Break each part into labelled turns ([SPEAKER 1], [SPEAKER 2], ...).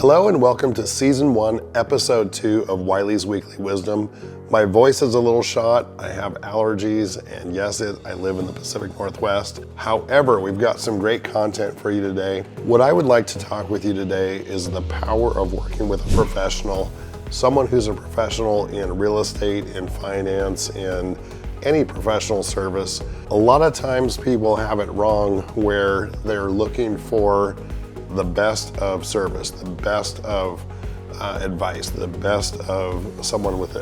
[SPEAKER 1] Hello and welcome to Season 1, Episode 2 of Wiley's Weekly Wisdom. My voice is a little shot, I have allergies, and yes, I live in the Pacific Northwest. However, we've got some great content for you today. What I would like to talk with you today is the power of working with a professional, someone who's a professional in real estate, in finance, in any professional service. A lot of times people have it wrong where they're looking for the best of service, the best of advice, the best of someone with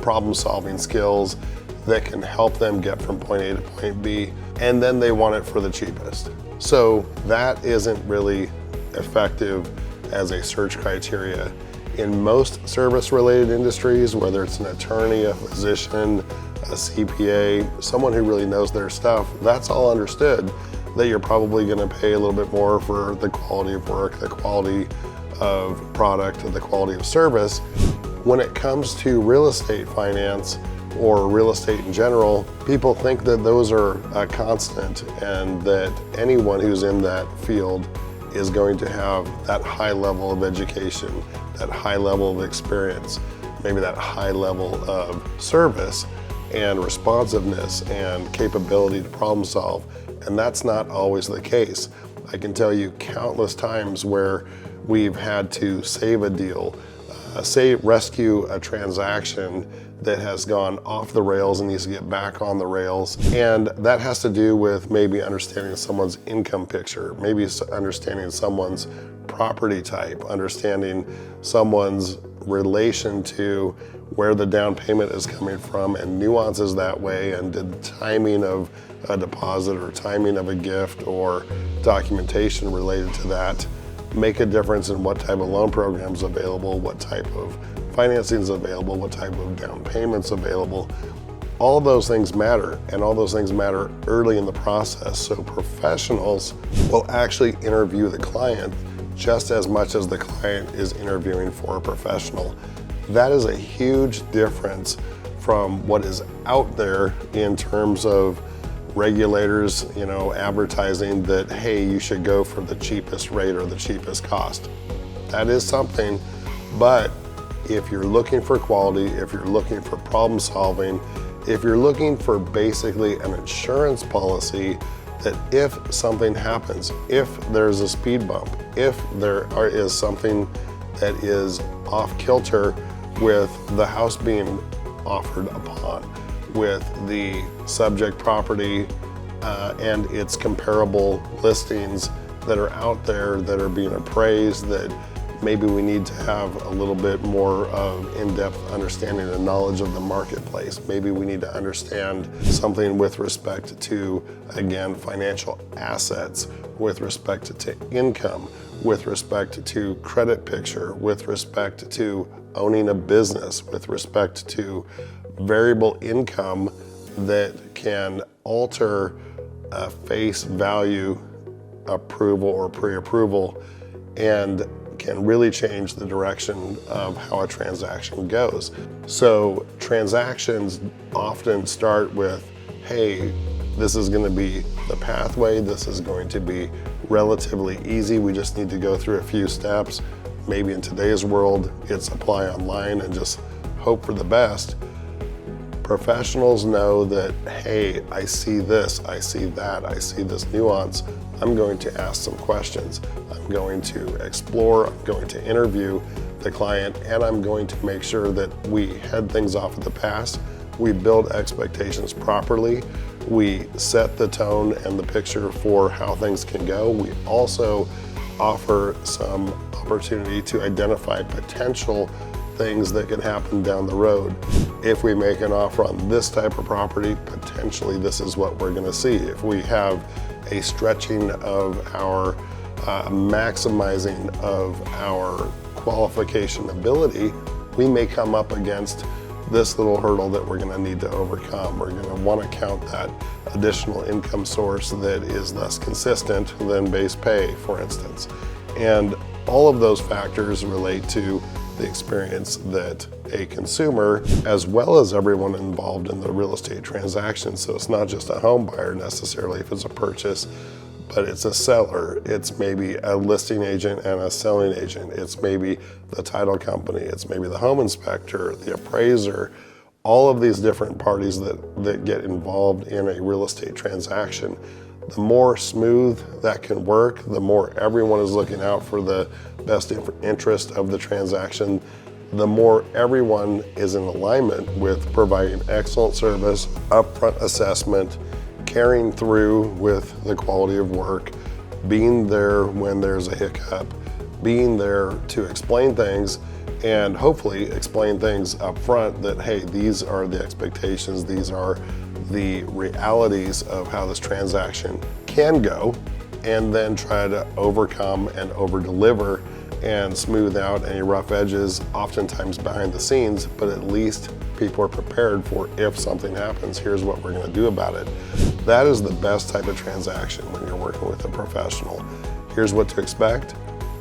[SPEAKER 1] problem-solving skills that can help them get from point A to point B, and then they want it for the cheapest. So that isn't really effective as a search criteria. In most service-related industries, whether it's an attorney, a physician, a CPA, someone who really knows their stuff, that's all understood, that you're probably going to pay a little bit more for the quality of work, the quality of product, the quality of service. When it comes to real estate finance or real estate in general, people think that those are a constant and that anyone who's in that field is going to have that high level of education, that high level of experience, maybe that high level of service and responsiveness and capability to problem solve. And that's not always the case. I can tell you countless times where we've had to save a deal, rescue a transaction that has gone off the rails and needs to get back on the rails. And that has to do with maybe understanding someone's income picture, maybe understanding someone's property type, understanding someone's relation to where the down payment is coming from and nuances that way, and the timing of a deposit or timing of a gift or documentation related to that make a difference in what type of loan program is available, what type of financing is available, what type of down payments available. All of those things matter, and all those things matter early in the process. So professionals will actually interview the client just as much as the client is interviewing for a professional. That is a huge difference from what is out there in terms of regulators, advertising that, hey, you should go for the cheapest rate or the cheapest cost. That is something, but if you're looking for quality, if you're looking for problem solving, if you're looking for basically an insurance policy that if something happens, if there's a speed bump, if there is something that is off kilter with the house being offered upon, with the subject property and its comparable listings that are out there that are being appraised, that maybe we need to have a little bit more of in-depth understanding and knowledge of the marketplace. Maybe we need to understand something with respect to, again, financial assets, with respect to income, with respect to credit picture, with respect to owning a business, with respect to variable income that can alter a face value approval or pre-approval and can really change the direction of how a transaction goes. So transactions often start with, hey, this is going to be the pathway, this is going to be relatively easy, we just need to go through a few steps. Maybe in today's world, it's apply online and just hope for the best. Professionals know that, hey, I see this, I see that, I see this nuance. I'm going to ask some questions. I'm going to explore, I'm going to interview the client, and I'm going to make sure that we head things off at the pass. We build expectations properly. We set the tone and the picture for how things can go. We also offer some opportunity to identify potential things that can happen down the road. If we make an offer on this type of property, potentially this is what we're going to see. If we have a stretching of our maximizing of our qualification ability, we may come up against this little hurdle that we're going to need to overcome. We're going to want to count that additional income source that is less consistent than base pay, for instance. And all of those factors relate to the experience that a consumer, as well as everyone involved in the real estate transaction, so it's not just a home buyer necessarily if it's a purchase, but it's a seller. It's maybe a listing agent and a selling agent. It's maybe the title company. It's maybe the home inspector, the appraiser, all of these different parties that get involved in a real estate transaction. The more smooth that can work, the more everyone is looking out for the best interest of the transaction, the more everyone is in alignment with providing excellent service, upfront assessment, carrying through with the quality of work, being there when there's a hiccup, being there to explain things, and hopefully explain things up front that, hey, these are the expectations, these are the realities of how this transaction can go, and then try to overcome and over-deliver and smooth out any rough edges, oftentimes behind the scenes, but at least people are prepared for if something happens, here's what we're gonna do about it. That is the best type of transaction when you're working with a professional. Here's what to expect,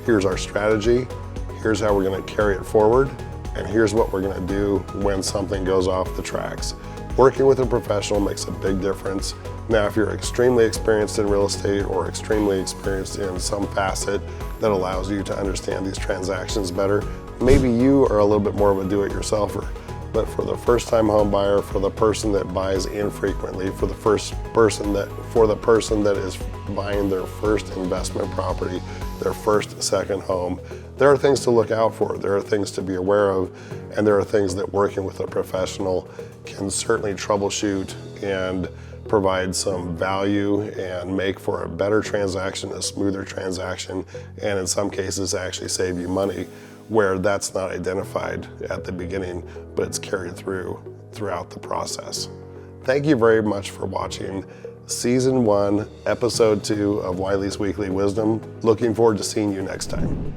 [SPEAKER 1] here's our strategy, here's how we're gonna carry it forward, and here's what we're gonna do when something goes off the tracks. Working with a professional makes a big difference. Now, if you're extremely experienced in real estate or extremely experienced in some facet that allows you to understand these transactions better, maybe you are a little bit more of a do-it-yourselfer. But for the first-time home buyer, for the person that buys infrequently, for the person that is buying their first investment property, their first, second home, there are things to look out for. There are things to be aware of, and there are things that working with a professional can certainly troubleshoot and provide some value and make for a better transaction, a smoother transaction, and in some cases actually save you money where that's not identified at the beginning, but it's carried throughout the process. Thank you very much for watching Season 1, Episode 2 of Wiley's Weekly Wisdom. Looking forward to seeing you next time.